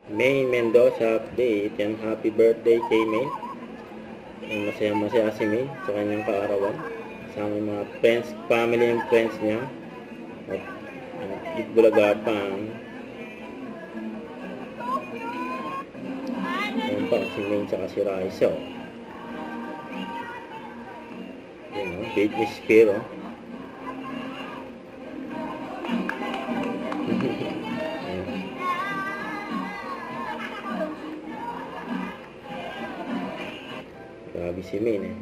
May Mendoza update. Yan, happy birthday kay May. Masaya-masaya si May sa kanyang kaarawan. Kasama yung mga friends, family and friends niya. At Itbulagapang. Ayan pa, si May tsaka si Raisa. Yan o, Britney Spears o. Grabe si May eh.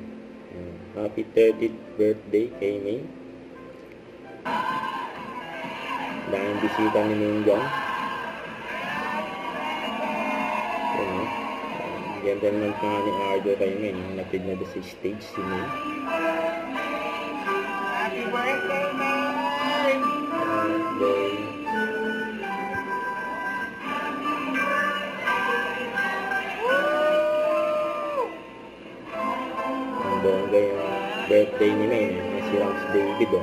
Happy 30th birthday kay May. Daming bisita ni May dyan. Ganda naman pa nga ni Arjo kay May. Napid na doon sa stage si May. Happy birthday, May! Birthday. Ang bongga yung birthday ni May. Si Rams David o.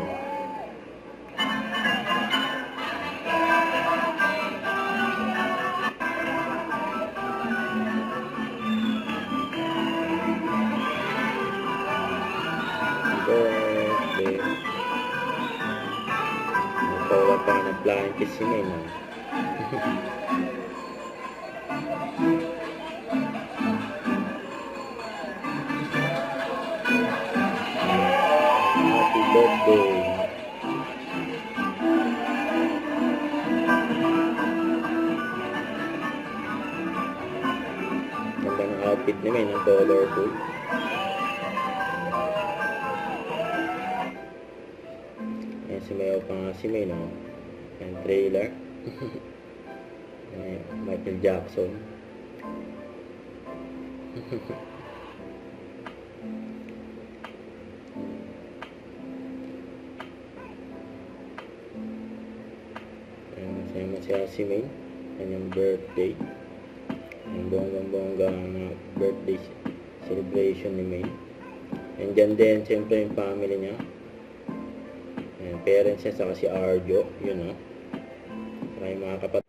Birthday. Natawa pa ng blanket si May no? Happy birthday. Ganda ng outfit ni May ng colorful. Ayan, sumayaw pa nga si May, no? Ayan, trailer. Ayan, Michael Jackson. Ayan, masaya si May. Kanyang birthday. Ang bonggang-bonggang birthday celebration ni May. And dyan din, siyempre yung family niya. Parents niya saka si Arjo, yun o. Saka yung mga kapatid.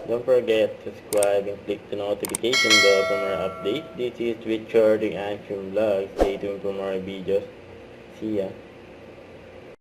Don't forget to subscribe and click the notification bell for more updates. This is Richard, the Action Vlog. Stay tuned for more videos. See ya.